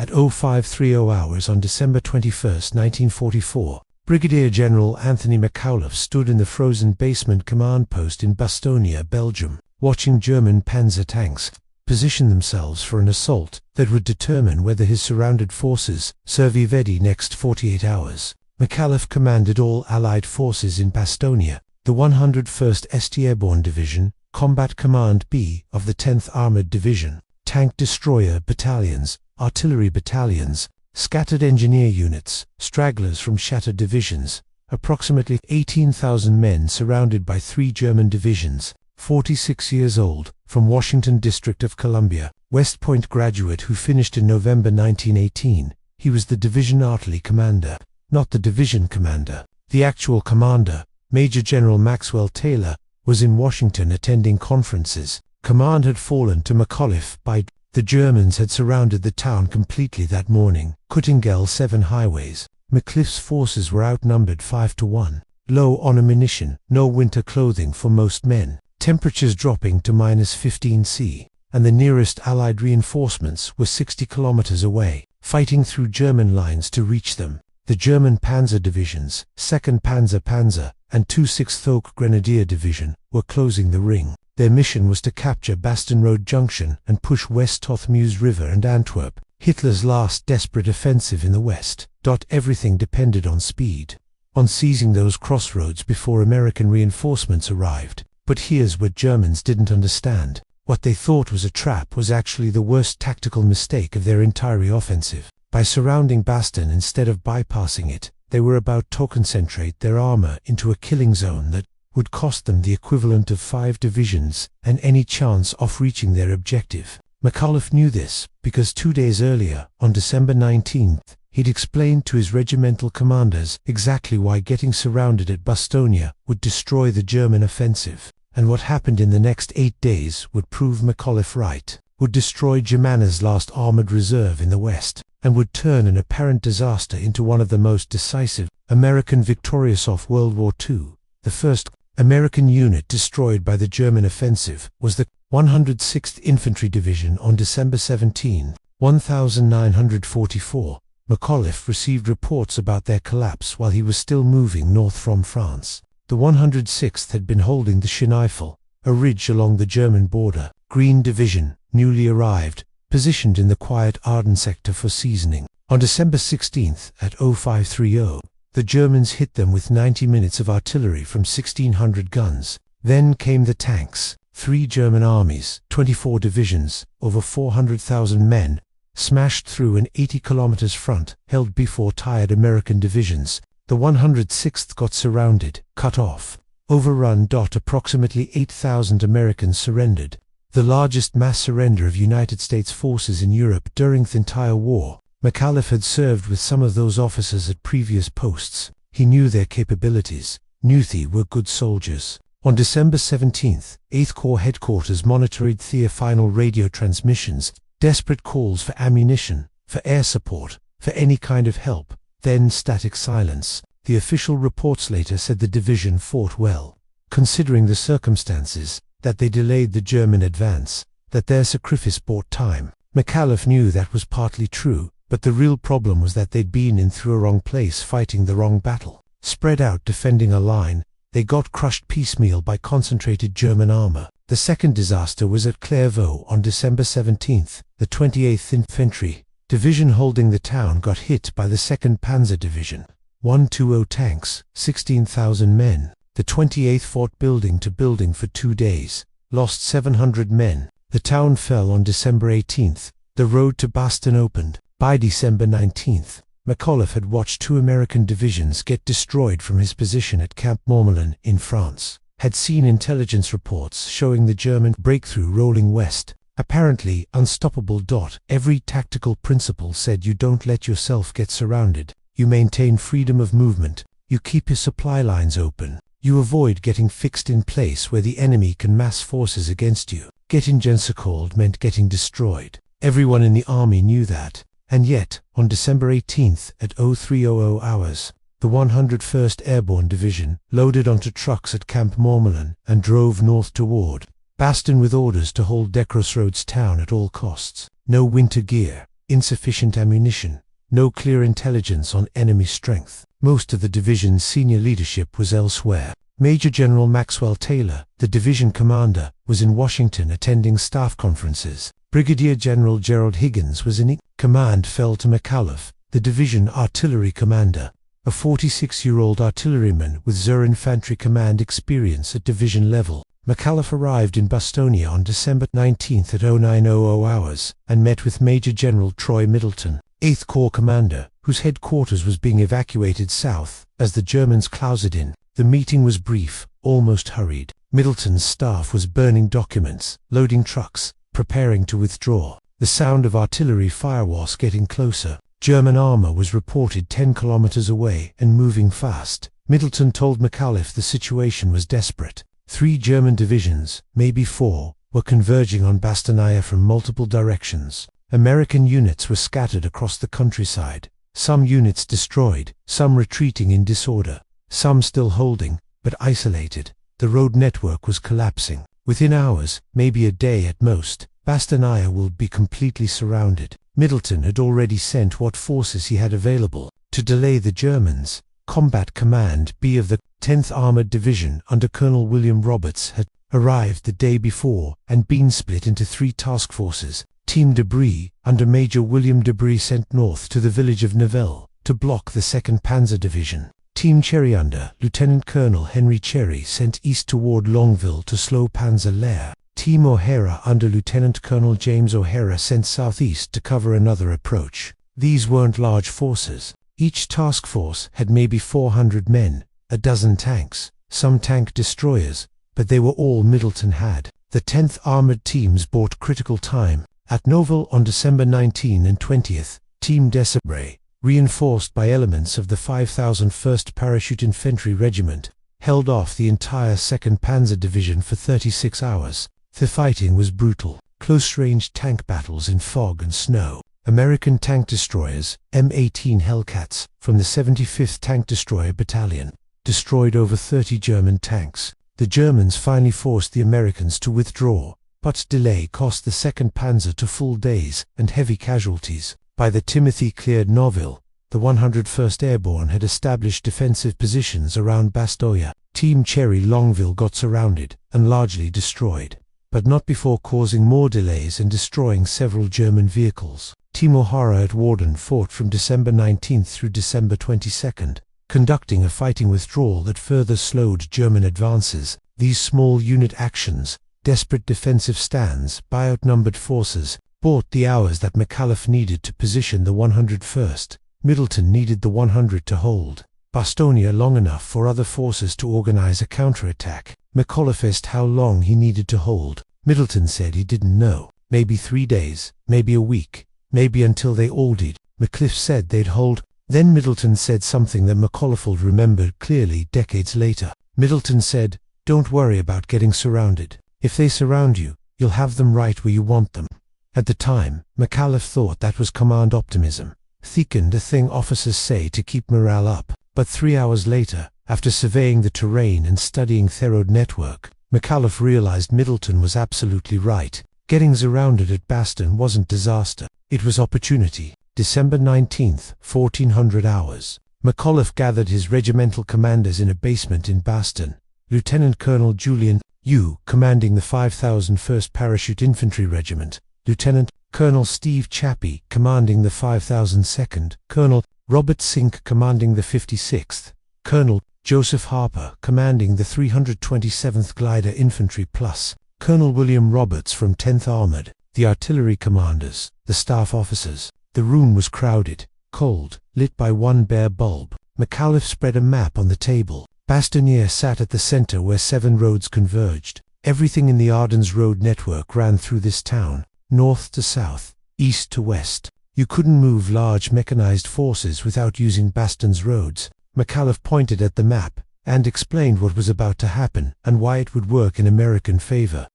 At 0530 hours on December 21, 1944, Brigadier General Anthony McAuliffe stood in the frozen basement command post in Bastogne, Belgium, watching German Panzer tanks position themselves for an assault that would determine whether his surrounded forces survived the next 48 hours. McAuliffe commanded all Allied forces in Bastogne, the 101st St Airborne Division, Combat Command B of the 10th Armored Division, tank destroyer battalions, artillery battalions, scattered engineer units, stragglers from shattered divisions, approximately 18,000 men surrounded by 3 German divisions, 46 years old, from Washington District of Columbia, West Point graduate who finished in November 1918. He was the division artillery commander, not the division commander. The actual commander, Major General Maxwell Taylor, was in Washington attending conferences. Command had fallen to McAuliffe by the Germans had surrounded the town completely that morning, cutting L7 highways. McAuliffe's forces were outnumbered 5-1, low on ammunition, no winter clothing for most men, temperatures dropping to -15 C, and the nearest Allied reinforcements were 60 kilometers away, fighting through German lines to reach them. The German Panzer divisions, 2nd Panzer, and 26th Oak Grenadier Division, were closing the ring. Their mission was to capture Bastogne Road Junction and push west to Meuse River and Antwerp, Hitler's last desperate offensive in the west. Everything depended on speed, on seizing those crossroads before American reinforcements arrived. But here's what Germans didn't understand. What they thought was a trap was actually the worst tactical mistake of their entire offensive. By surrounding Bastogne instead of bypassing it, they were about to concentrate their armor into a killing zone that would cost them the equivalent of 5 divisions and any chance of reaching their objective. McAuliffe knew this because 2 days earlier, on December 19th, he'd explained to his regimental commanders exactly why getting surrounded at Bastogne would destroy the German offensive. And what happened in the next 8 days would prove McAuliffe right, would destroy Germany's last armored reserve in the west, and would turn an apparent disaster into one of the most decisive American victorious of World War II. The first American unit destroyed by the German offensive was the 106th Infantry Division on December 17, 1944. McAuliffe received reports about their collapse while he was still moving north from France. The 106th had been holding the Schneifel, a ridge along the German border. Green Division, newly arrived, positioned in the quiet Ardennes sector for seasoning. On December 16th at 0530, the Germans hit them with 90 minutes of artillery from 1,600 guns. Then came the tanks. 3 German armies, 24 divisions, over 400,000 men, smashed through an 80 kilometers front held before tired American divisions. The 106th got surrounded, cut off, overrun. Approximately 8,000 Americans surrendered, the largest mass surrender of United States forces in Europe during the entire war. McAuliffe had served with some of those officers at previous posts. He knew their capabilities, knew they were good soldiers. On December 17th, 8th Corps headquarters monitored their final radio transmissions, desperate calls for ammunition, for air support, for any kind of help. Then static silence. The official reports later said the division fought well, considering the circumstances, that they delayed the German advance, that their sacrifice bought time. McAuliffe knew that was partly true, but the real problem was that they'd been in through a wrong place fighting the wrong battle. Spread out defending a line, they got crushed piecemeal by concentrated German armor. The second disaster was at Clairvaux on December 17th. The 28th Infantry Division holding the town got hit by the 2nd Panzer Division. 120 tanks, 16,000 men. The 28th fought building to building for 2 days, lost 700 men. The town fell on December 18th. The road to Bastogne opened. By December 19th, McAuliffe had watched 2 American divisions get destroyed from his position at Camp Montmelin in France, had seen intelligence reports showing the German breakthrough rolling west, apparently unstoppable. Every tactical principle said you don't let yourself get surrounded, you maintain freedom of movement, you keep your supply lines open, you avoid getting fixed in place where the enemy can mass forces against you. Getting encircled meant getting destroyed. Everyone in the army knew that. And yet, on December 18th at 0300 hours, the 101st Airborne Division loaded onto trucks at Camp Montmelin and drove north toward Bastogne with orders to hold crossroads town at all costs. No winter gear, insufficient ammunition, no clear intelligence on enemy strength. Most of the division's senior leadership was elsewhere. Major General Maxwell Taylor, the division commander, was in Washington attending staff conferences. Brigadier General Gerald Higgins was in command fell to McAuliffe, the division artillery commander, a 46-year-old artilleryman with Zur infantry command experience at division level. McAuliffe arrived in Bastogne on December 19 at 0900 hours and met with Major General Troy Middleton, 8th Corps commander, whose headquarters was being evacuated south as the Germans closed in. The meeting was brief, almost hurried. Middleton's staff was burning documents, loading trucks, preparing to withdraw. The sound of artillery fire was getting closer. German armor was reported 10 kilometers away and moving fast. Middleton told McAuliffe the situation was desperate. 3 German divisions, maybe 4, were converging on Bastogne from multiple directions. American units were scattered across the countryside, some units destroyed, some retreating in disorder, some still holding, but isolated. The road network was collapsing. Within hours, maybe a day at most, Bastogne will be completely surrounded. Middleton had already sent what forces he had available to delay the Germans. Combat Command B of the 10th Armored Division under Colonel William Roberts had arrived the day before and been split into 3 task forces. Team Debris under Major William Debris sent north to the village of Nivelle to block the 2nd Panzer Division. Team Cherry under Lieutenant Colonel Henry Cherry sent east toward Longville to slow Panzer Lehr. Team O'Hara under Lieutenant Colonel James O'Hara sent southeast to cover another approach. These weren't large forces. Each task force had maybe 400 men, a dozen tanks, some tank destroyers, but they were all Middleton had. The 10th Armored Teams bought critical time. At Noville on December 19 and 20th, Team Decisive, reinforced by elements of the 5,001st Parachute Infantry Regiment, held off the entire 2nd Panzer Division for 36 hours. The fighting was brutal. Close-range tank battles in fog and snow. American tank destroyers, M18 Hellcats, from the 75th Tank Destroyer Battalion, destroyed over 30 German tanks. The Germans finally forced the Americans to withdraw, but delay cost the 2nd Panzer 2 full days and heavy casualties. By the Timothy cleared Noville, the 101st Airborne had established defensive positions around Bastogne. Team Cherry Longville got surrounded and largely destroyed, but not before causing more delays and destroying several German vehicles. Team O'Hara at Warden fought from December 19 through December 22, conducting a fighting withdrawal that further slowed German advances. These small unit actions, desperate defensive stands by outnumbered forces, bought the hours that McAuliffe needed to position the 101st. Middleton needed the 100 to hold Bastogne long enough for other forces to organize a counterattack. McAuliffe asked how long he needed to hold. Middleton said he didn't know. Maybe 3 days, maybe a week, maybe until they all did. McAuliffe said they'd hold. Then Middleton said something that McAuliffe remembered clearly decades later. Middleton said, "Don't worry about getting surrounded. If they surround you, you'll have them right where you want them." At the time, McAuliffe thought that was command optimism, thickened a thing officers say to keep morale up. But 3 hours later, after surveying the terrain and studying the road network, McAuliffe realized Middleton was absolutely right. Getting surrounded at Bastogne wasn't disaster, it was opportunity. December 19, 1400 hours. McAuliffe gathered his regimental commanders in a basement in Bastogne. Lieutenant Colonel Julian U, commanding the 5001st Parachute Infantry Regiment, Lieutenant Colonel Steve Chappie, commanding the 5002nd, Colonel Robert Sink, commanding the 56th, Colonel Joseph Harper, commanding the 327th Glider Infantry plus Colonel William Roberts from 10th Armored, the artillery commanders, the staff officers. The room was crowded, cold, lit by one bare bulb. McAuliffe spread a map on the table. Bastogne sat at the center where 7 roads converged. Everything in the Ardennes road network ran through this town, north to south, east to west. You couldn't move large mechanized forces without using Baston's roads. McAuliffe pointed at the map and explained what was about to happen and why it would work in American favor.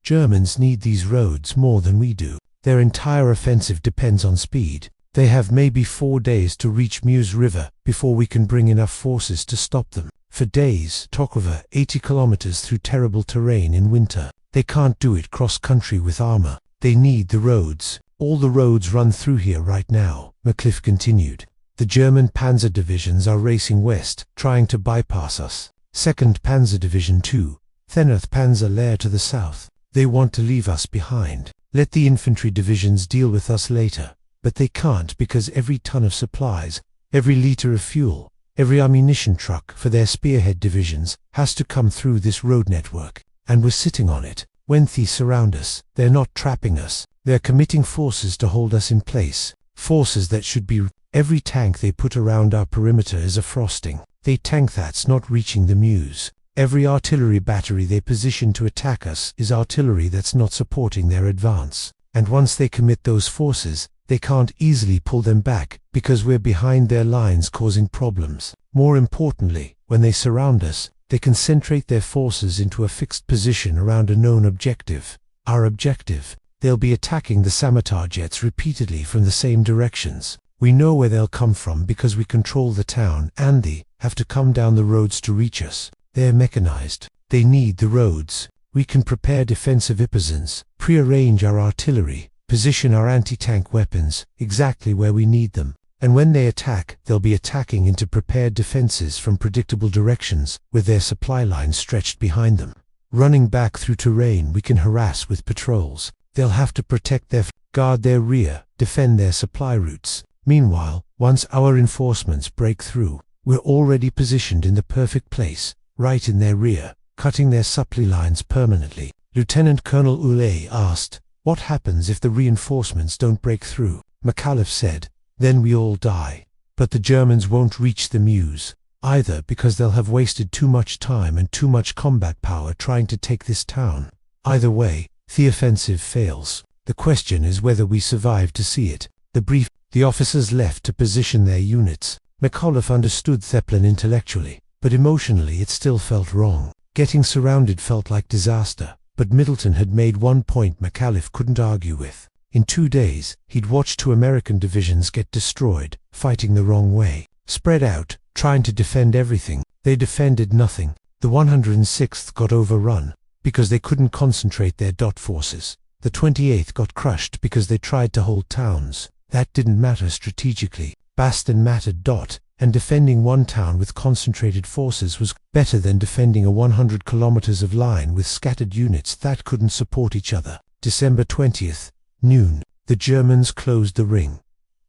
Germans need these roads more than we do. Their entire offensive depends on speed. They have maybe 4 days to reach Meuse River before we can bring enough forces to stop them. For days, talk over 80 kilometers through terrible terrain in winter. They can't do it cross-country with armor. They need the roads. All the roads run through here right now, McAuliffe continued. The German Panzer divisions are racing west, trying to bypass us. 2nd Panzer Division 2, 10th Panzer Lehr to the south. They want to leave us behind. Let the infantry divisions deal with us later. But they can't, because every ton of supplies, every liter of fuel, every ammunition truck for their spearhead divisions has to come through this road network. And we're sitting on it. When they surround us, they're not trapping us. They're committing forces to hold us in place. Forces that should be. Every tank they put around our perimeter is a frosting. They tank that's not reaching the Meuse. Every artillery battery they position to attack us is artillery that's not supporting their advance. And once they commit those forces, they can't easily pull them back, because we're behind their lines causing problems. More importantly, when they surround us, they concentrate their forces into a fixed position around a known objective. Our objective. They'll be attacking the scimitar jets repeatedly from the same directions. We know where they'll come from because we control the town, and they have to come down the roads to reach us. They're mechanized. They need the roads. We can prepare defensive hypozons, prearrange our artillery, position our anti-tank weapons exactly where we need them. And when they attack, they'll be attacking into prepared defenses from predictable directions, with their supply lines stretched behind them. Running back through terrain we can harass with patrols. They'll have to protect their guard their rear, defend their supply routes. Meanwhile, once our reinforcements break through, we're already positioned in the perfect place, right in their rear, cutting their supply lines permanently. Lieutenant Colonel Ulay asked, "What happens if the reinforcements don't break through?" McAuliffe said, "Then we all die. But the Germans won't reach the Meuse, either, because they'll have wasted too much time and too much combat power trying to take this town. Either way, the offensive fails. The question is whether we survive to see it." The officers left to position their units. McAuliffe understood Zeppelin intellectually, but emotionally it still felt wrong. Getting surrounded felt like disaster, but Middleton had made one point McAuliffe couldn't argue with. In 2 days, he'd watched 2 American divisions get destroyed, fighting the wrong way. Spread out, trying to defend everything. They defended nothing. The 106th got overrun, because they couldn't concentrate their dot forces. The 28th got crushed because they tried to hold towns. That didn't matter strategically. Bastogne mattered. And defending one town with concentrated forces was better than defending a 100 kilometers of line with scattered units that couldn't support each other. December 20th, noon. The Germans closed the ring.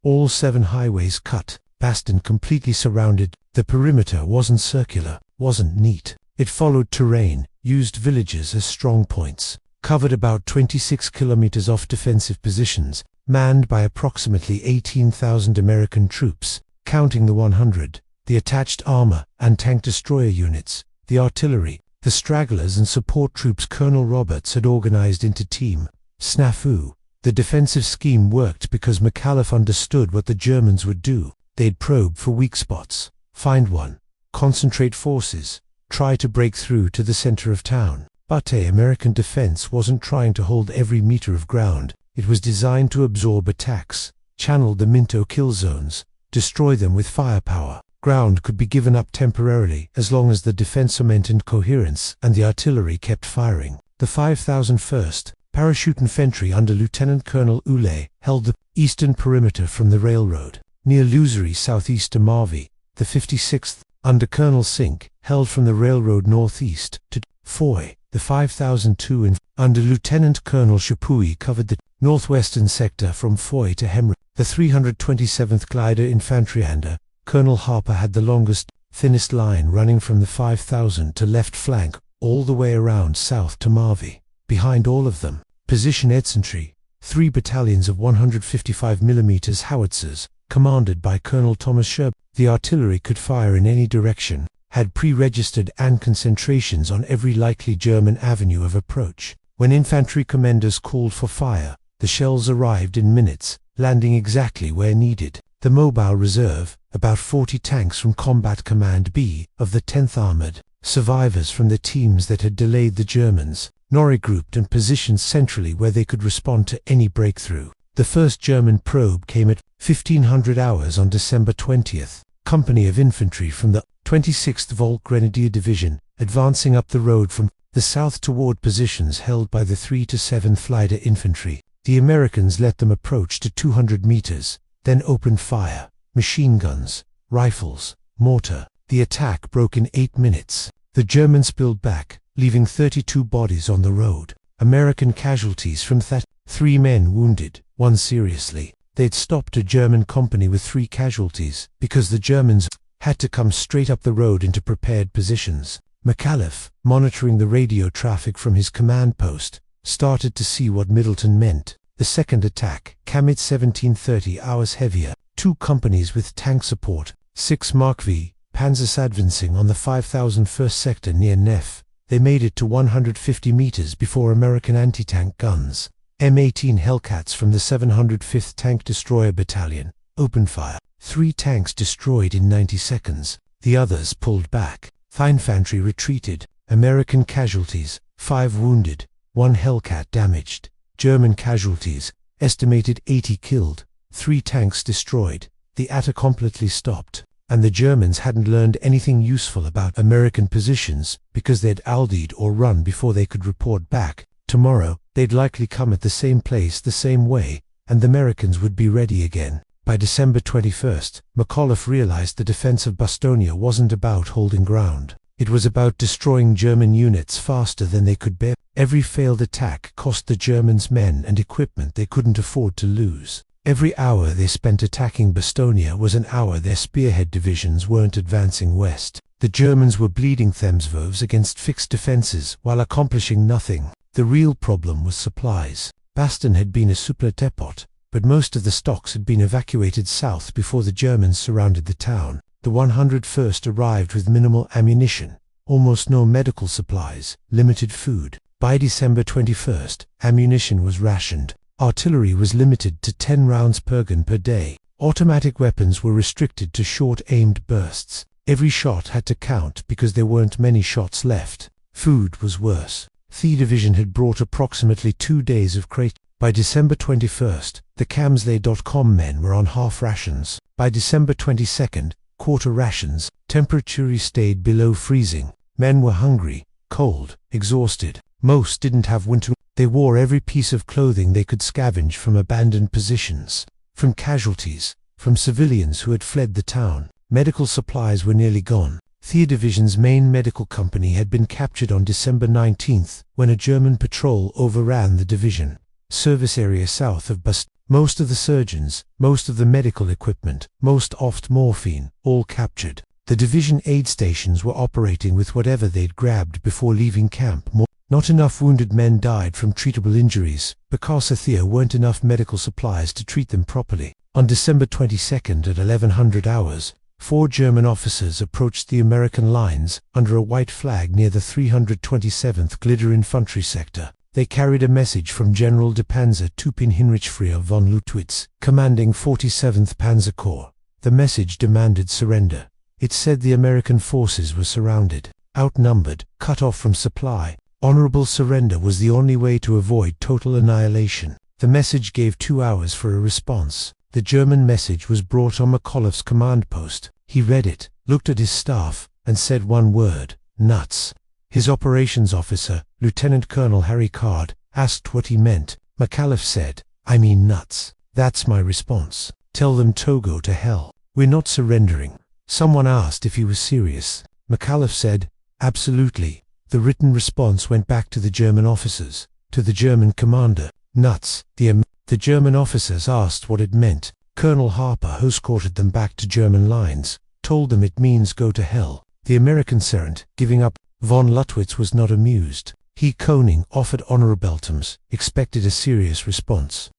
All 7 highways cut. Bastogne completely surrounded. The perimeter wasn't circular, wasn't neat. It followed terrain, used villages as strong points, covered about 26 kilometers off defensive positions, manned by approximately 18,000 American troops, counting the 100, the attached armor and tank destroyer units, the artillery, the stragglers and support troops Colonel Roberts had organized into Team Snafu. The defensive scheme worked because McAuliffe understood what the Germans would do. They'd probe for weak spots, find one, concentrate forces, try to break through to the center of town. But American defense wasn't trying to hold every meter of ground. It was designed to absorb attacks, channel the Minto kill zones, destroy them with firepower. Ground could be given up temporarily as long as the defense maintained coherence and the artillery kept firing. The 5,001st Parachute Infantry under Lieutenant Colonel Ulay held the eastern perimeter from the railroad, near Luzery southeast to Marvy. The 56th, under Colonel Sink, held from the railroad northeast to Foy. The 5002 under Lieutenant Colonel Chapuis covered the northwestern sector from Foy to Hemre. The 327th Glider Infantry under Colonel Harper had the longest, thinnest line running from the 5000 to left flank all the way around south to Marvy. Behind all of them, position infantry, 3 battalions of 155mm howitzers, commanded by Colonel Thomas Sherb. The artillery could fire in any direction, had pre-registered and concentrations on every likely German avenue of approach. When infantry commanders called for fire, the shells arrived in minutes, landing exactly where needed. The Mobile Reserve, about 40 tanks from Combat Command B of the 10th Armored, survivors from the teams that had delayed the Germans, regrouped and positioned centrally where they could respond to any breakthrough. The first German probe came at 1500 hours on December 20th. Company of infantry from the 26th Volk Grenadier Division, advancing up the road from the south toward positions held by the 3 to 7th Lighter Infantry. The Americans let them approach to 200 meters, then opened fire. Machine guns, rifles, mortar. The attack broke in 8 minutes. The Germans spilled back, leaving 32 bodies on the road. American casualties from that: 3 men wounded, 1 seriously. They'd stopped a German company with 3 casualties, because the Germans had to come straight up the road into prepared positions. McAuliffe, monitoring the radio traffic from his command post, started to see what Middleton meant. The second attack came at 17:30 hours heavier. 2 companies with tank support, 6 Mark V Panzers advancing on the 5001st sector near Neff. They made it to 150 meters before American anti-tank guns, M18 Hellcats from the 705th Tank Destroyer Battalion, opened fire. 3 tanks destroyed in 90 seconds. The others pulled back. The infantry retreated. American casualties: 5 wounded, 1 Hellcat damaged. German casualties: estimated 80 killed, 3 tanks destroyed. The attack completely stopped, and the Germans hadn't learned anything useful about American positions because they'd Aldi'd or run before they could report back. Tomorrow, they'd likely come at the same place the same way, and the Americans would be ready again. By December 21st, McAuliffe realized the defense of Bastogne wasn't about holding ground. It was about destroying German units faster than they could bear. Every failed attack cost the Germans men and equipment they couldn't afford to lose. Every hour they spent attacking Bastogne was an hour their spearhead divisions weren't advancing west. The Germans were bleeding themselves against fixed defenses while accomplishing nothing. The real problem was supplies. Bastogne had been a super depot, but most of the stocks had been evacuated south before the Germans surrounded the town. The 101st arrived with minimal ammunition, almost no medical supplies, limited food. By December 21st, ammunition was rationed. Artillery was limited to 10 rounds per gun per day. Automatic weapons were restricted to short-aimed bursts. Every shot had to count because there weren't many shots left. Food was worse. The division had brought approximately 2 days of crate. By December 21st, the Camsley.com men were on half rations. By December 22nd, quarter rations. Temperature stayed below freezing. Men were hungry, cold, exhausted. Most didn't have winter. They wore every piece of clothing they could scavenge from abandoned positions, from casualties, from civilians who had fled the town. Medical supplies were nearly gone. The division's main medical company had been captured on December 19th when a German patrol overran the division. Service area south of Bastogne. Most of the surgeons, most of the medical equipment, most oft morphine, all captured. The division aid stations were operating with whatever they'd grabbed before leaving camp. Not enough wounded men died from treatable injuries because there weren't enough medical supplies to treat them properly. On December 22nd at 1100 hours, 4 German officers approached the American lines under a white flag near the 327th Glider Infantry Sector. They carried a message from General de Panzer Tupin Hinrichfrier von Lutwitz, commanding 47th Panzer Corps. The message demanded surrender. It said the American forces were surrounded, outnumbered, cut off from supply. Honorable surrender was the only way to avoid total annihilation. The message gave 2 hours for a response. The German message was brought on McAuliffe's command post. He read it, looked at his staff, and said one word: nuts. His operations officer, Lieutenant Colonel Harry Card, asked what he meant. McAuliffe said, "I mean nuts. That's my response. Tell them to go to hell. We're not surrendering." Someone asked if he was serious. McAuliffe said, "Absolutely." The written response went back to the German officers, to the German commander. Nuts. The German officers asked what it meant. Colonel Harper escorted them back to German lines, told them it means go to hell. The Americans weren't giving up. Von Lutwitz was not amused. He Koning offered honorabeltums, expected a serious response.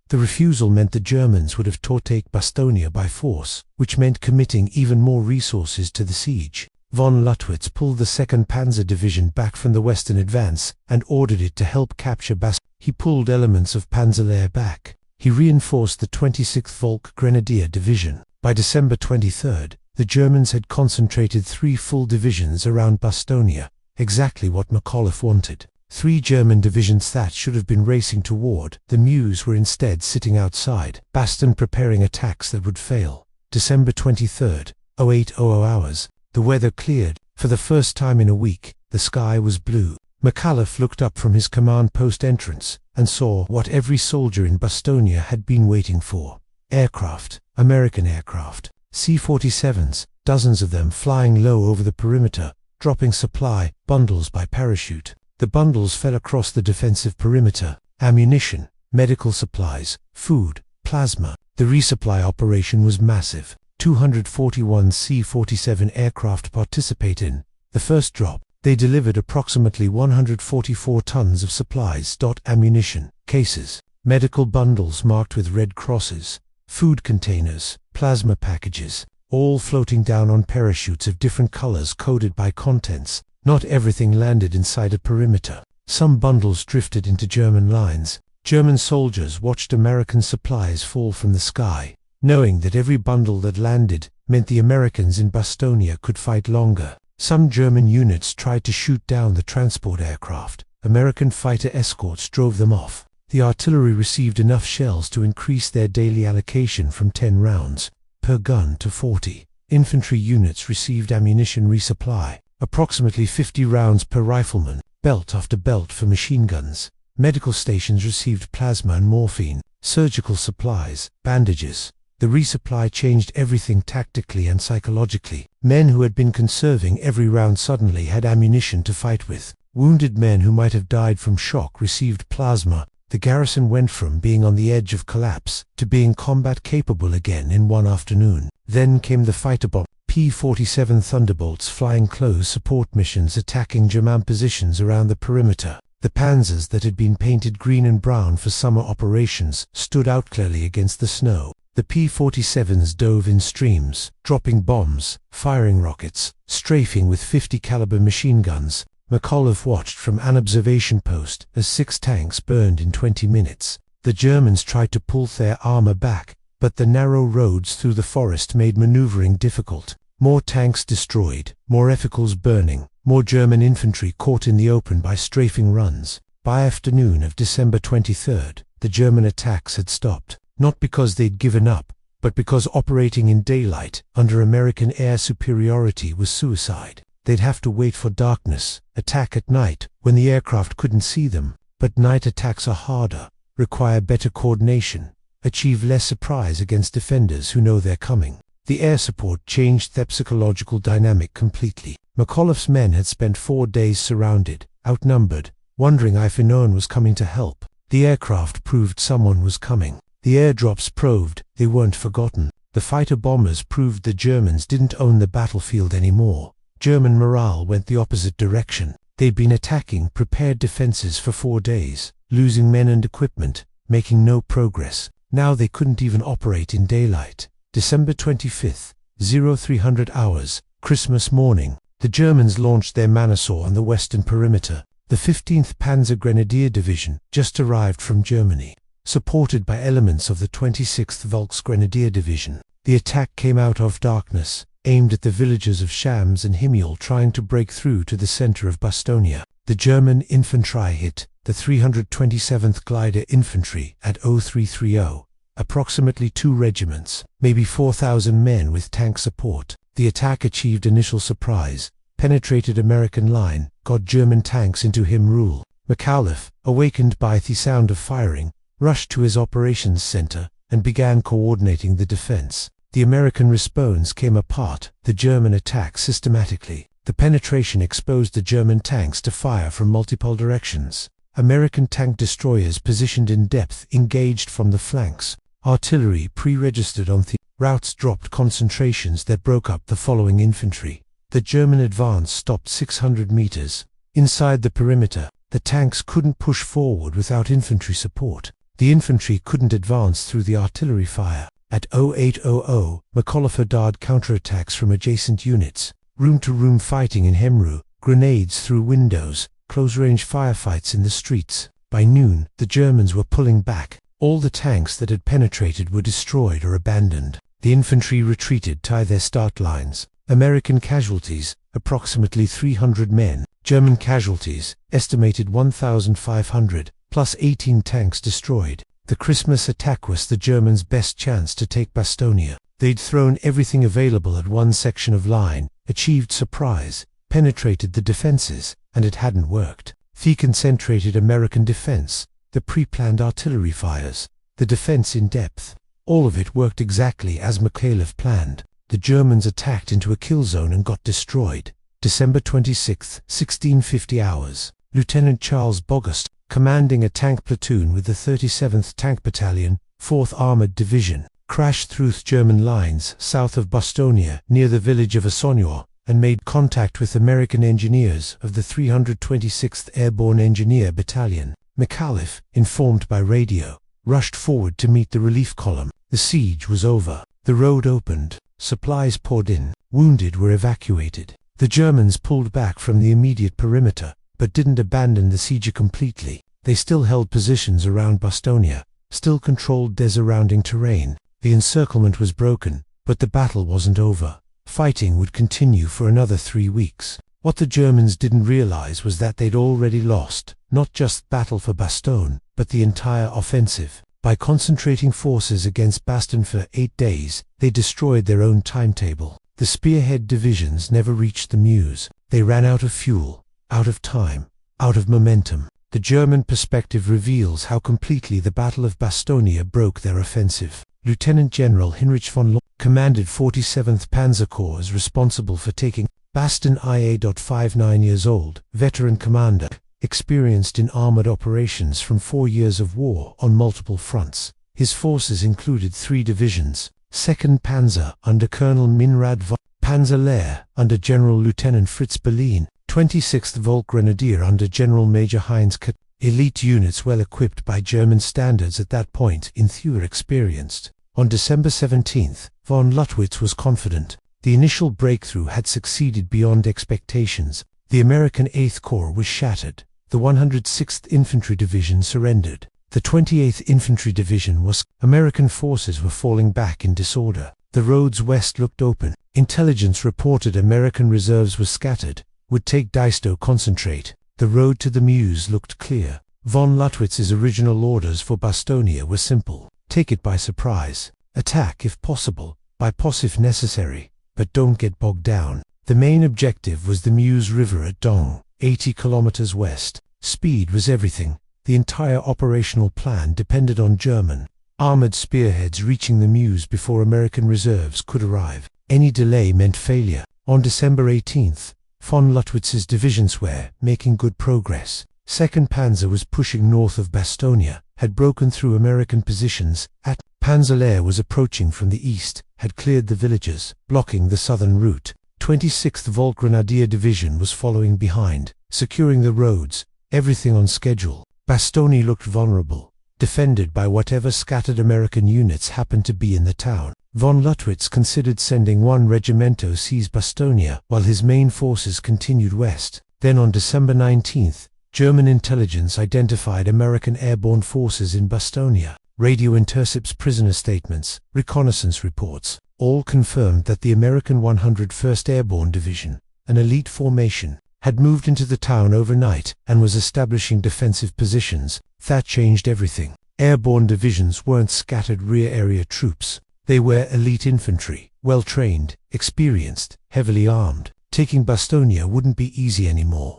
The refusal meant the Germans would have to take Bastogne by force, which meant committing even more resources to the siege. Von Lutwitz pulled the 2nd Panzer Division back from the western advance and ordered it to help capture Bastogne. He pulled elements of Panzerlehr back. He reinforced the 26th Volk Grenadier Division. By December 23rd, the Germans had concentrated 3 full divisions around Bastogne, exactly what McAuliffe wanted. 3 German divisions that should have been racing toward the Meuse were instead sitting outside Bastogne preparing attacks that would fail. December 23rd, 0800 hours, the weather cleared. For the first time in a week, the sky was blue. McAuliffe looked up from his command post entrance and saw what every soldier in Bastogne had been waiting for. Aircraft, American aircraft, C-47s, dozens of them flying low over the perimeter, dropping supply bundles by parachute. The bundles fell across the defensive perimeter. Ammunition, medical supplies, food, plasma. The resupply operation was massive. 241 C-47 aircraft participate in the first drop. They delivered approximately 144 tons of supplies. Ammunition, cases, medical bundles marked with red crosses, food containers, plasma packages, all floating down on parachutes of different colors coded by contents. Not everything landed inside a perimeter. Some bundles drifted into German lines. German soldiers watched American supplies fall from the sky, knowing that every bundle that landed meant the Americans in Bastogne could fight longer. Some German units tried to shoot down the transport aircraft. American fighter escorts drove them off. The artillery received enough shells to increase their daily allocation from 10 rounds per gun to 40. Infantry units received ammunition resupply, approximately 50 rounds per rifleman, belt after belt for machine guns. Medical stations received plasma and morphine, surgical supplies, bandages. The resupply changed everything tactically and psychologically. Men who had been conserving every round suddenly had ammunition to fight with. Wounded men who might have died from shock received plasma. The garrison went from being on the edge of collapse to being combat capable again in one afternoon. Then came the fighter bomb. P-47 Thunderbolts flying close support missions attacking German positions around the perimeter. The Panzers that had been painted green and brown for summer operations stood out clearly against the snow. The P-47s dove in streams, dropping bombs, firing rockets, strafing with 50 caliber machine guns. McAuliffe watched from an observation post as 6 tanks burned in 20 minutes. The Germans tried to pull their armor back, but the narrow roads through the forest made maneuvering difficult. More tanks destroyed, more vehicles burning, more German infantry caught in the open by strafing runs. By afternoon of December 23rd, the German attacks had stopped. Not because they'd given up, but because operating in daylight under American air superiority was suicide. They'd have to wait for darkness, attack at night when the aircraft couldn't see them. But night attacks are harder, require better coordination, achieve less surprise against defenders who know they're coming. The air support changed the psychological dynamic completely. McAuliffe's men had spent 4 days surrounded, outnumbered, wondering if anyone was coming to help. The aircraft proved someone was coming. The airdrops proved they weren't forgotten. The fighter bombers proved the Germans didn't own the battlefield anymore. German morale went the opposite direction. They'd been attacking prepared defenses for 4 days, losing men and equipment, making no progress. Now they couldn't even operate in daylight. December 25th, 0300 hours, Christmas morning. The Germans launched their Manasseh on the western perimeter. The 15th Panzer Grenadier Division just arrived from Germany, supported by elements of the 26th Volksgrenadier Division. The attack came out of darkness, aimed at the villages of Shams and Himmel trying to break through to the center of Bastogne. The German infantry hit the 327th Glider Infantry at 0330, approximately 2 regiments, maybe 4,000 men with tank support. The attack achieved initial surprise, penetrated American line, got German tanks into Him rule. McAuliffe, awakened by the sound of firing, rushed to his operations center and began coordinating the defense. The American response came apart, the German attack systematically. The penetration exposed the German tanks to fire from multiple directions. American tank destroyers positioned in depth engaged from the flanks. Artillery pre-registered on the routes dropped concentrations that broke up the following infantry. The German advance stopped 600 meters. Inside the perimeter, the tanks couldn't push forward without infantry support. The infantry couldn't advance through the artillery fire. At 0800, McAuliffe dodged counterattacks from adjacent units, room-to-room fighting in Hemru, grenades through windows, close-range firefights in the streets. By noon, the Germans were pulling back. All the tanks that had penetrated were destroyed or abandoned. The infantry retreated to their start lines. American casualties, approximately 300 men. German casualties, estimated 1,500. Plus 18 tanks destroyed. The Christmas attack was the Germans' best chance to take Bastogne. They'd thrown everything available at one section of line, achieved surprise, penetrated the defenses, and it hadn't worked. The concentrated American defense, the pre-planned artillery fires, the defense in depth, all of it worked exactly as McAuliffe planned. The Germans attacked into a kill zone and got destroyed. December 26, 1650 hours. Lieutenant Charles Boggust, commanding a tank platoon with the 37th Tank Battalion, 4th Armored Division, crashed through German lines south of Bastogne near the village of Bastogne and made contact with American engineers of the 326th Airborne Engineer Battalion. McAuliffe, informed by radio, rushed forward to meet the relief column. The siege was over. The road opened. Supplies poured in. Wounded were evacuated. The Germans pulled back from the immediate perimeter, but didn't abandon the siege completely. They still held positions around Bastogne, still controlled their surrounding terrain. The encirclement was broken, but the battle wasn't over. Fighting would continue for another 3 weeks. What the Germans didn't realize was that they'd already lost, not just battle for Bastogne, but the entire offensive. By concentrating forces against Bastogne for 8 days, they destroyed their own timetable. The spearhead divisions never reached the Meuse. They ran out of fuel, out of time, out of momentum. The German perspective reveals how completely the Battle of Bastogne broke their offensive. Lieutenant General Heinrich von Lohr commanded 47th Panzer Corps, is responsible for taking Bastogne. IA.59 years old, veteran commander, experienced in armored operations from 4 years of war on multiple fronts. His forces included 3 divisions: 2nd Panzer under Colonel Minrad von Panzer Lehr under General Lieutenant Fritz Berlin, 26th Volksgrenadier under General Major Heinz K. Elite units well equipped by German standards at that point in theater experienced. On December 17th, von Lüttwitz was confident. The initial breakthrough had succeeded beyond expectations. The American 8th Corps was shattered. The 106th Infantry Division surrendered. The 28th Infantry Division was. American forces were falling back in disorder. The roads west looked open. Intelligence reported American reserves were scattered, would take Daisto concentrate. The road to the Meuse looked clear. Von Lüttwitz's original orders for Bastogne were simple. Take it by surprise. Attack if possible, by pos if necessary, but don't get bogged down. The main objective was the Meuse River at Dong, 80 kilometers west. Speed was everything. The entire operational plan depended on German armored spearheads reaching the Meuse before American reserves could arrive. Any delay meant failure. On December 18th, von Lüttwitz's divisions were making good progress. 2nd Panzer was pushing north of Bastogne, had broken through American positions at Panzer Lehr was approaching from the east, had cleared the villages, blocking the southern route. 26th Volksgrenadier Division was following behind, securing the roads, everything on schedule. Bastogne looked vulnerable, defended by whatever scattered American units happened to be in the town. Von Lüttwitz considered sending 1 Regimento seize Bastogne while his main forces continued west. Then on December 19th, German intelligence identified American airborne forces in Bastogne. Radio intercepts, prisoner statements, reconnaissance reports, all confirmed that the American 101st Airborne Division, an elite formation, had moved into the town overnight and was establishing defensive positions. That changed everything. Airborne divisions weren't scattered rear area troops. They were elite infantry, well-trained, experienced, heavily armed. Taking Bastogne wouldn't be easy anymore.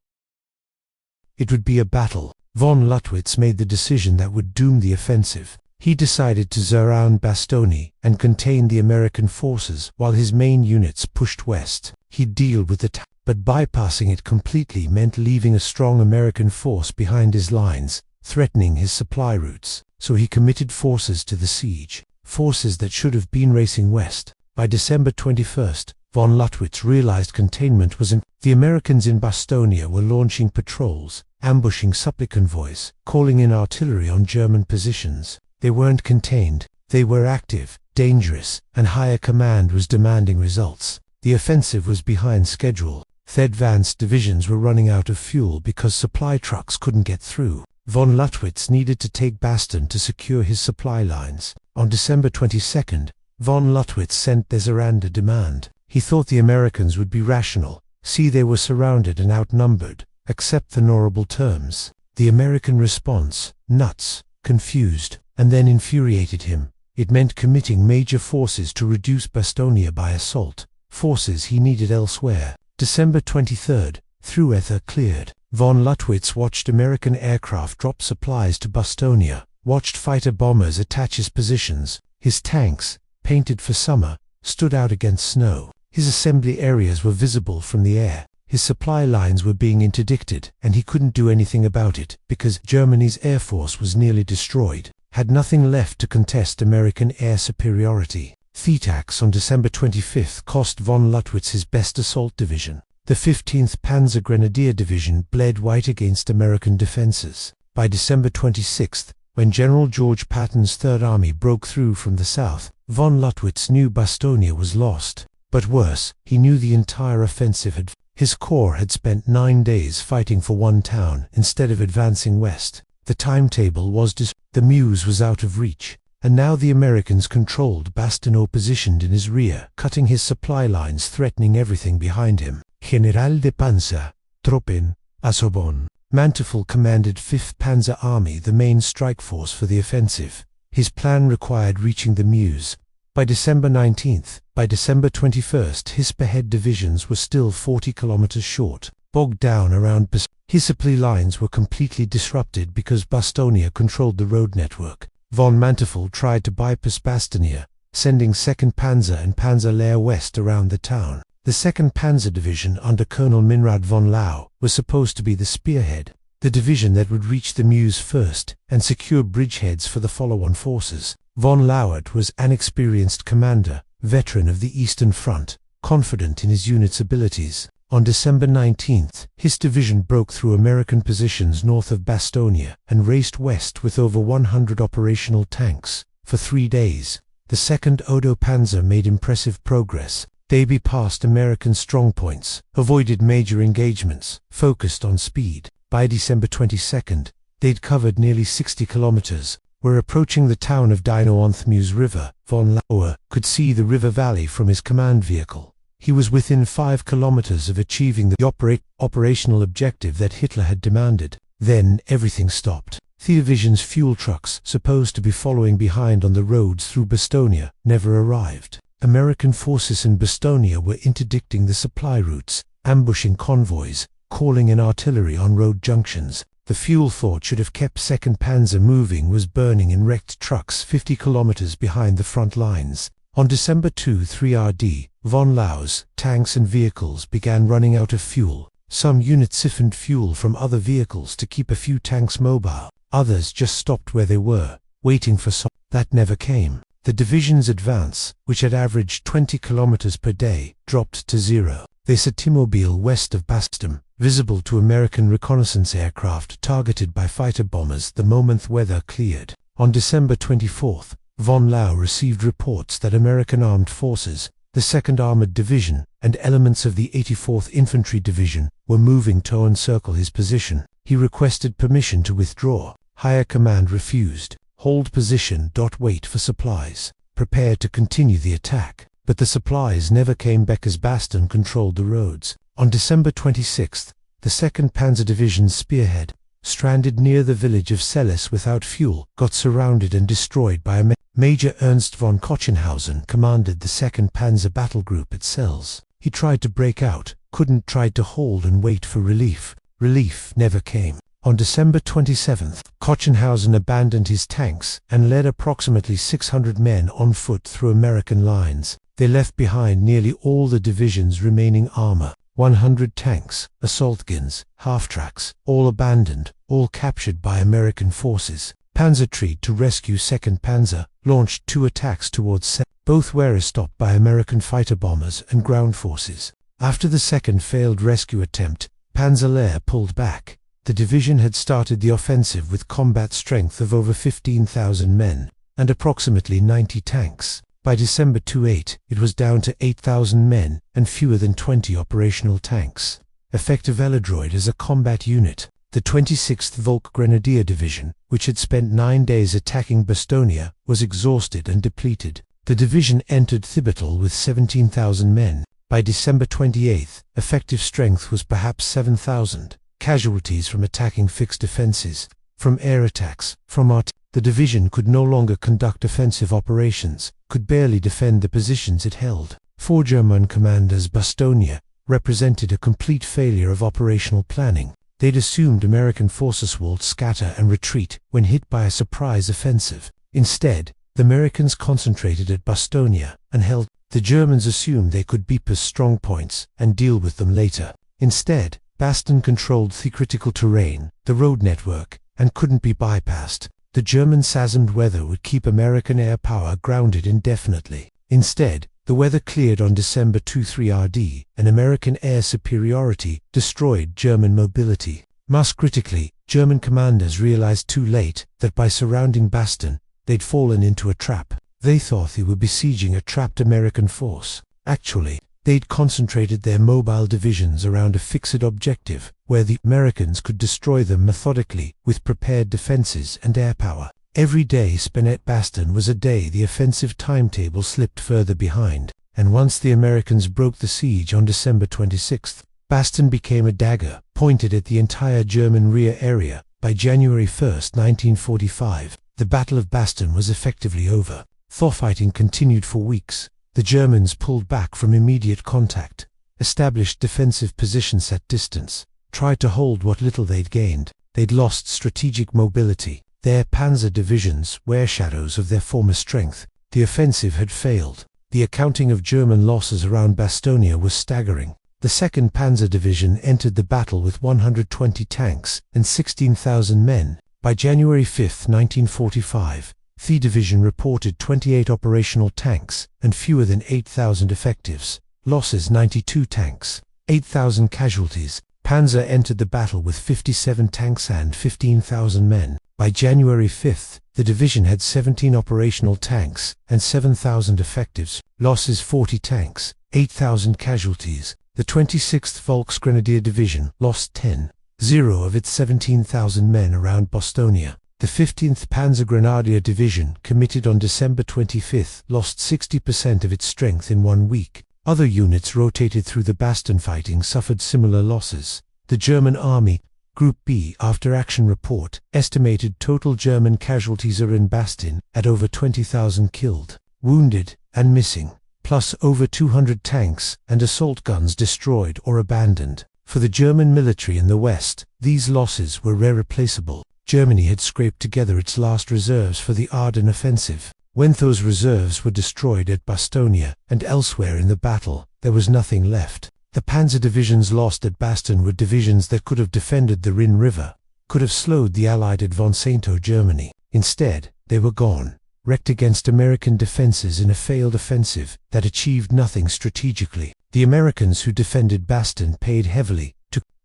It would be a battle. Von Lüttwitz made the decision that would doom the offensive. He decided to surround Bastogne and contain the American forces while his main units pushed west. He'd deal with the but bypassing it completely meant leaving a strong American force behind his lines, threatening his supply routes. So he committed forces to the siege, forces that should have been racing west. By December 21st, von Lüttwitz realized containment was in. The Americans in Bastogne were launching patrols, ambushing supply convoys, calling in artillery on German positions. They weren't contained, they were active, dangerous, and higher command was demanding results. The offensive was behind schedule. The advanced divisions were running out of fuel because supply trucks couldn't get through. Von Lüttwitz needed to take Bastogne to secure his supply lines. On December 22nd, von Lüttwitz sent the surrender demand. He thought the Americans would be rational, see they were surrounded and outnumbered, accept the honorable terms. The American response, nuts, confused, and then infuriated him. It meant committing major forces to reduce Bastogne by assault, forces he needed elsewhere. December 23rd, Thruether cleared. Von Luttwitz watched American aircraft drop supplies to Bastogne, watched fighter bombers attach his positions. His tanks, painted for summer, stood out against snow. His assembly areas were visible from the air. His supply lines were being interdicted, and he couldn't do anything about it, because Germany's air force was nearly destroyed, had nothing left to contest American air superiority. The attacks on December 25 cost von Luttwitz his best assault division. The 15th Panzer Grenadier Division bled white against American defenses. By December 26, when General George Patton's Third Army broke through from the south, von Luttwitz knew Bastogne was lost. But worse, he knew the entire offensive had. His corps had spent 9 days fighting for one town instead of advancing west. The timetable was the Meuse was out of reach, and now the Americans controlled Bastogne, positioned in his rear, cutting his supply lines, threatening everything behind him. General de Panzer, Truppen, Asobon. Manteuffel commanded 5th Panzer Army, the main strike force for the offensive. His plan required reaching the Meuse by December 19. By December 21, his spearhead divisions were still 40 kilometers short, bogged down around Bastogne. His supply lines were completely disrupted because Bastogne controlled the road network. Von Manteuffel tried to bypass Bastogne, sending 2nd Panzer and Panzer Lehr west around the town. The 2nd Panzer Division under Colonel Minrad von Lau was supposed to be the spearhead, the division that would reach the Meuse first and secure bridgeheads for the follow-on forces. Von Lauert was an experienced commander, veteran of the Eastern Front, confident in his unit's abilities. On December 19, his division broke through American positions north of Bastogne and raced west with over 100 operational tanks. For 3 days, the 2nd Odo Panzer made impressive progress. They bypassed American strongpoints, avoided major engagements, focused on speed. By December 22, they'd covered nearly 60 kilometers, were approaching the town of Dino on the Meuse River. Von Lauer could see the river valley from his command vehicle. He was within 5 kilometers of achieving the operational objective that Hitler had demanded. Then everything stopped. The division's fuel trucks, supposed to be following behind on the roads through Bastogne, never arrived. American forces in Bastogne were interdicting the supply routes, ambushing convoys, calling in artillery on road junctions. The fuel fort should have kept 2nd Panzer moving was burning in wrecked trucks 50 kilometers behind the front lines. On December 2, 3rd, von Lau's tanks and vehicles began running out of fuel. Some units siphoned fuel from other vehicles to keep a few tanks mobile. Others just stopped where they were, waiting for some. That never came. The division's advance, which had averaged 20 kilometers per day, dropped to 0. They sat immobile west of Bastogne, visible to American reconnaissance aircraft targeted by fighter bombers the moment weather cleared. On December 24, von Lau received reports that American armed forces, the 2nd Armored Division, and elements of the 84th Infantry Division were moving to encircle his position. He requested permission to withdraw. Higher command refused. Hold position. Wait for supplies. Prepare to continue the attack. But the supplies never came back as Bastogne controlled the roads. On December 26, the 2nd Panzer Division's spearhead, stranded near the village of Celles without fuel, got surrounded and destroyed by a Major Ernst von Kochenhausen commanded the 2nd Panzer battle group at Celles. He tried to break out, couldn't, tried to hold and wait for relief. Relief never came. On December 27, Kochenhausen abandoned his tanks and led approximately 600 men on foot through American lines. They left behind nearly all the division's remaining armor, 100 tanks, assault guns, half-tracks, all abandoned, all captured by American forces. Panzertreat to rescue 2nd Panzer launched 2 attacks towards Celles. Both were stopped by American fighter bombers and ground forces. After the second failed rescue attempt, Panzer Lehr pulled back. The division had started the offensive with combat strength of over 15,000 men and approximately 90 tanks. By December 28, it was down to 8,000 men and fewer than 20 operational tanks. Effective Veladroid as a combat unit, the 26th Volk Grenadier Division, which had spent 9 days attacking Bastogne, was exhausted and depleted. The division entered Thibetal with 17,000 men. By December 28, effective strength was perhaps 7,000. Casualties from attacking fixed defenses, from air attacks, from artillery. The division could no longer conduct offensive operations, could barely defend the positions it held. For German commanders, Bastogne represented a complete failure of operational planning. They'd assumed American forces would scatter and retreat when hit by a surprise offensive. Instead, the Americans concentrated at Bastogne and held. The Germans assumed they could beat Ypres' strong points and deal with them later. Instead, Bastogne controlled the critical terrain, the road network, and couldn't be bypassed. The German SASM'd weather would keep American air power grounded indefinitely. Instead, the weather cleared on December 23 RD, and American air superiority destroyed German mobility. Most critically, German commanders realized too late that by surrounding Bastogne, they'd fallen into a trap. They thought they were besieging a trapped American force. Actually, they'd concentrated their mobile divisions around a fixed objective, where the Americans could destroy them methodically with prepared defenses and air power. Every day spent at Bastogne was a day the offensive timetable slipped further behind, and once the Americans broke the siege on December 26, Bastogne became a dagger pointed at the entire German rear area. By January 1, 1945, the Battle of Bastogne was effectively over. Thaw fighting continued for weeks. The Germans pulled back from immediate contact, established defensive positions at distance, tried to hold what little they'd gained. They'd lost strategic mobility. Their panzer divisions were shadows of their former strength. The offensive had failed. The accounting of German losses around Bastogne was staggering. The 2nd Panzer Division entered the battle with 120 tanks and 16,000 men. By January 5, 1945, the division reported 28 operational tanks and fewer than 8,000 effectives. Losses: 92 tanks, 8,000 casualties. Panzer entered the battle with 57 tanks and 15,000 men. By January 5, the division had 17 operational tanks and 7,000 effectives. Losses: 40 tanks, 8,000 casualties. The 26th Volksgrenadier Division lost 10,000 of its 17,000 men around Bastogne. The 15th Panzergrenadier Division, committed on December 25, lost 60% of its strength in 1 week. Other units rotated through the Bastogne fighting suffered similar losses. The German Army, Group B after-action report, estimated total German casualties are in Bastogne at over 20,000 killed, wounded, and missing, plus over 200 tanks and assault guns destroyed or abandoned. For the German military in the West, these losses were irreplaceable. Germany had scraped together its last reserves for the Ardennes offensive. When those reserves were destroyed at Bastogne and elsewhere in the battle, there was nothing left. The panzer divisions lost at Bastogne were divisions that could have defended the Rhine River, could have slowed the Allied advance into Germany. Instead, they were gone, wrecked against American defenses in a failed offensive that achieved nothing strategically. The Americans who defended Bastogne paid heavily,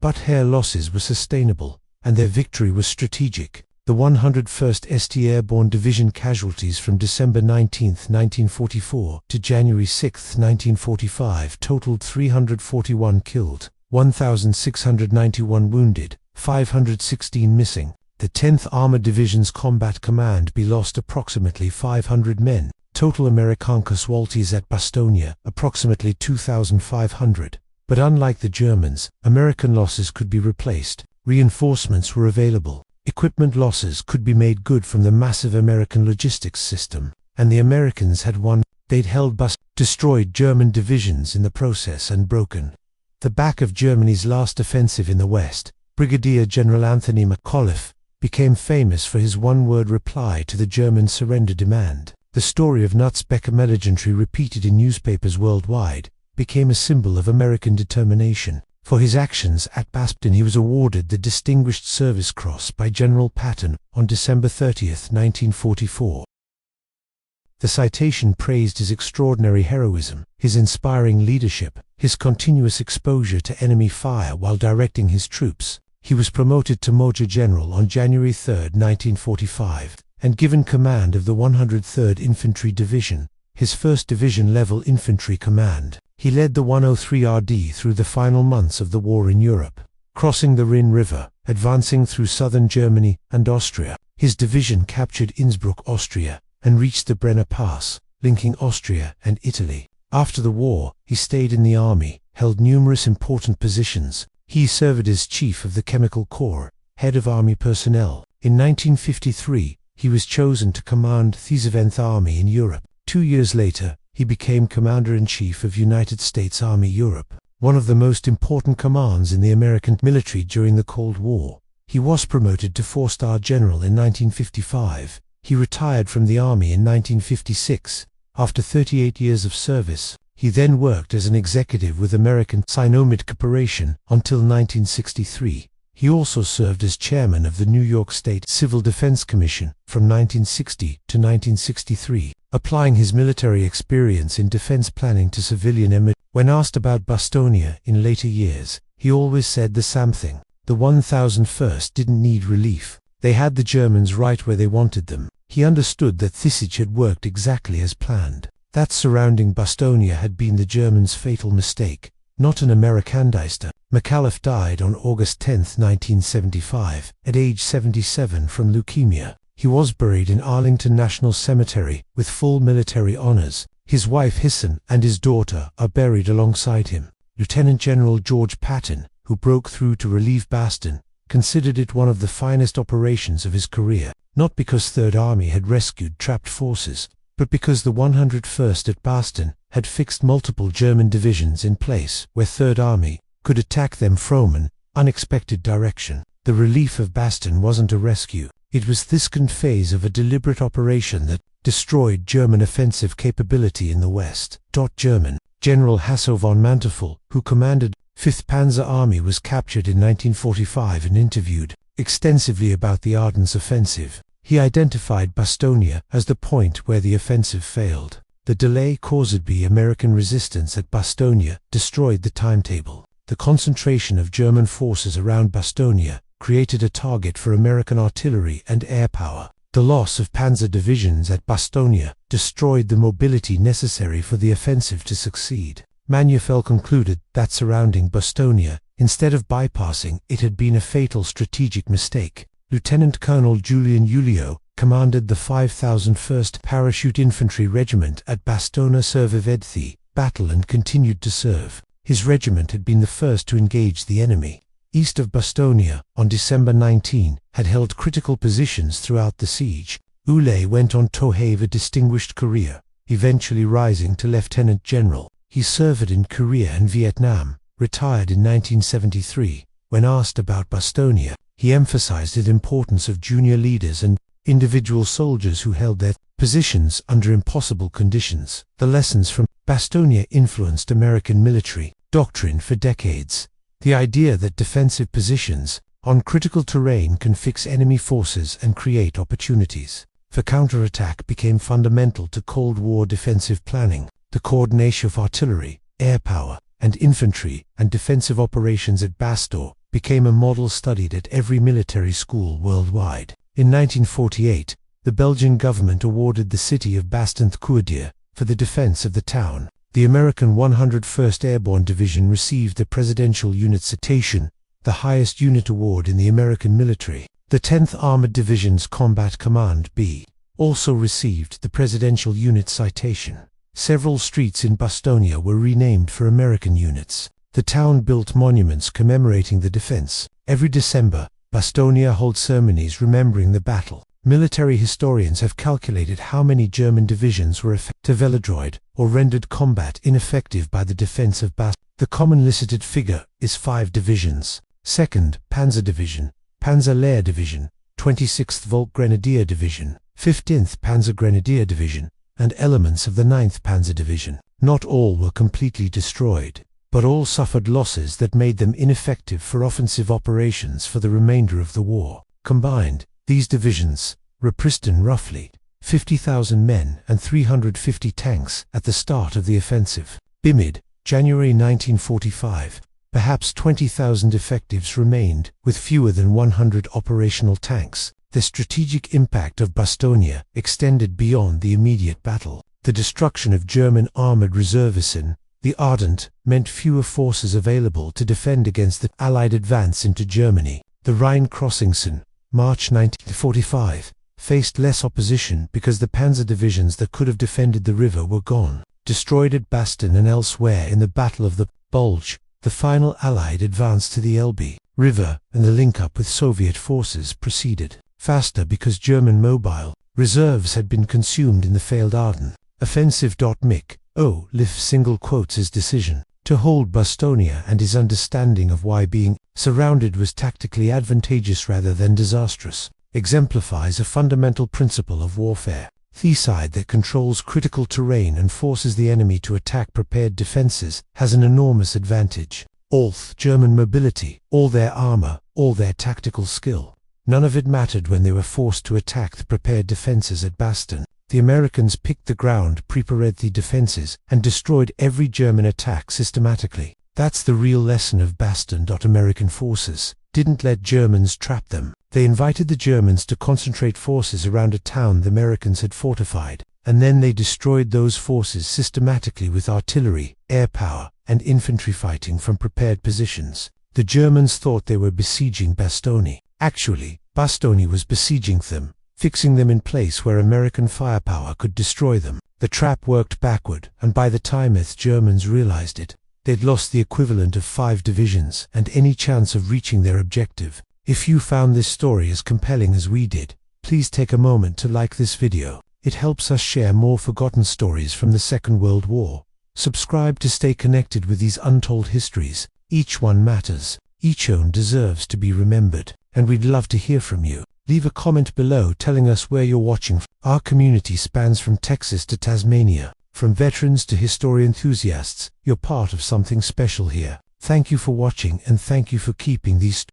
but their losses were sustainable, and their victory was strategic. The 101st St. Airborne Division casualties from December 19, 1944 to January 6, 1945 totaled 341 killed, 1,691 wounded, 516 missing. The 10th Armored Division's Combat Command B lost approximately 500 men. Total American casualties at Bastogne, approximately 2,500. But unlike the Germans, American losses could be replaced. Reinforcements were available. Equipment losses could be made good from the massive American logistics system. And the Americans had won. They'd held destroyed German divisions in the process and broken the back of Germany's last offensive in the West. Brigadier General Anthony McAuliffe became famous for his one-word reply to the German surrender demand. The story of Nutzbecker military, repeated in newspapers worldwide, became a symbol of American determination. For his actions at Bastogne, he was awarded the Distinguished Service Cross by General Patton on December 30, 1944. The citation praised his extraordinary heroism, his inspiring leadership, his continuous exposure to enemy fire while directing his troops. He was promoted to Major General on January 3, 1945, and given command of the 103rd Infantry Division, his first division-level infantry command. He led the 103 RD through the final months of the war in Europe, crossing the Rhine River, advancing through southern Germany and Austria. His division captured Innsbruck, Austria, and reached the Brenner Pass, linking Austria and Italy. After the war, he stayed in the army, held numerous important positions. He served as Chief of the Chemical Corps, Head of Army Personnel. In 1953, he was chosen to command the 7th Army in Europe. 2 years later, he became Commander-in-Chief of United States Army Europe. one of the most important commands in the American military during the Cold War. He was promoted to 4-star general in 1955. He retired from the Army in 1956 after 38 years of service. He then worked as an executive with American Sinomid Corporation until 1963. He also served as chairman of the New York State Civil Defense Commission from 1960 to 1963, applying his military experience in defense planning to civilian emergencies. When asked about Bastogne in later years, he always said the same thing. The 1001st didn't need relief. They had the Germans right where they wanted them. He understood that Siege had worked exactly as planned. That surrounding Bastogne had been the Germans' fatal mistake, not an Amerikandister. McAuliffe died on August 10, 1975, at age 77 from leukemia. He was buried in Arlington National Cemetery with full military honors. His wife Hisson and his daughter are buried alongside him. Lieutenant General George Patton, who broke through to relieve Bastogne, considered it one of the finest operations of his career, not because Third Army had rescued trapped forces, but because the 101st at Bastogne had fixed multiple German divisions in place where Third Army could attack them from an unexpected direction. The relief of Bastogne wasn't a rescue. It was the second phase of a deliberate operation that destroyed German offensive capability in the West. German General Hasso von Manteuffel, who commanded 5th Panzer Army, was captured in 1945 and interviewed extensively about the Ardennes offensive. He identified Bastogne as the point where the offensive failed. The delay caused by American resistance at Bastogne destroyed the timetable. The concentration of German forces around Bastogne created a target for American artillery and air power. The loss of panzer divisions at Bastogne destroyed the mobility necessary for the offensive to succeed. Manteuffel concluded that surrounding Bastogne, instead of bypassing it, had been a fatal strategic mistake. Lieutenant Colonel Julian Ulio commanded the 5001st Parachute Infantry Regiment at Bastogne-sur-Vivedthi battle and continued to serve. His regiment had been the first to engage the enemy. East of Bastogne, on December 19, had held critical positions throughout the siege. Ulé went on to have a distinguished career, eventually rising to lieutenant general. He served in Korea and Vietnam, retired in 1973. When asked about Bastogne, he emphasized the importance of junior leaders and individual soldiers who held their positions under impossible conditions. The lessons from Bastogne influenced American military doctrine for decades. The idea that defensive positions on critical terrain can fix enemy forces and create opportunities for counterattack became fundamental to Cold War defensive planning. The coordination of artillery, air power, and infantry and defensive operations at Bastogne became a model studied at every military school worldwide. In 1948, the Belgian government awarded the city of Bastogne for the defense of the town. The American 101st Airborne Division received the Presidential Unit Citation, the highest unit award in the American military. The 10th Armored Division's Combat Command B also received the Presidential Unit Citation. Several streets in Bastogne were renamed for American units. The town built monuments commemorating the defense. Every December, Bastogne holds ceremonies remembering the battle. Military historians have calculated how many German divisions were destroyed or rendered combat ineffective by the defense of Bastogne. The common listed figure is 5 divisions: 2nd Panzer Division, Panzer Lehr Division, 26th Volk Grenadier Division, 15th Panzer Grenadier Division, and elements of the 9th Panzer Division. Not all were completely destroyed, but all suffered losses that made them ineffective for offensive operations for the remainder of the war. Combined, these divisions represented roughly 50,000 men and 350 tanks at the start of the offensive. By mid-January 1945, perhaps 20,000 effectives remained, with fewer than 100 operational tanks. The strategic impact of Bastogne extended beyond the immediate battle. The destruction of German armored reservists in the Ardennes meant fewer forces available to defend against the Allied advance into Germany. The Rhine crossing in March 1945 faced less opposition because the panzer divisions that could have defended the river were gone. Destroyed at Bastogne and elsewhere in the Battle of the Bulge, the final Allied advance to the Elbe River and the link-up with Soviet forces proceeded faster because German mobile reserves had been consumed in the failed Ardennes offensive. Mick O'Liff single quotes his decision to hold Bastogne, and his understanding of why being surrounded was tactically advantageous rather than disastrous exemplifies a fundamental principle of warfare. The side that controls critical terrain and forces the enemy to attack prepared defenses has an enormous advantage. All German mobility, all their armor, all their tactical skill. None of it mattered when they were forced to attack the prepared defenses at Bastogne. The Americans picked the ground, prepared the defenses, and destroyed every German attack systematically. That's the real lesson of Bastogne. American forces didn't let Germans trap them. They invited the Germans to concentrate forces around a town the Americans had fortified, and then they destroyed those forces systematically with artillery, air power, and infantry fighting from prepared positions. The Germans thought they were besieging Bastogne. Actually, Bastogne was besieging them, fixing them in place where American firepower could destroy them. The trap worked backward, and by the time the Germans realized it, they'd lost the equivalent of 5 divisions and any chance of reaching their objective. If you found this story as compelling as we did, please take a moment to like this video. It helps us share more forgotten stories from the Second World War. Subscribe to stay connected with these untold histories. Each one matters. Each one deserves to be remembered. And we'd love to hear from you. Leave a comment below telling us where you're watching from. Our community spans from Texas to Tasmania. From veterans to history enthusiasts, you're part of something special here. Thank you for watching, and thank you for keeping these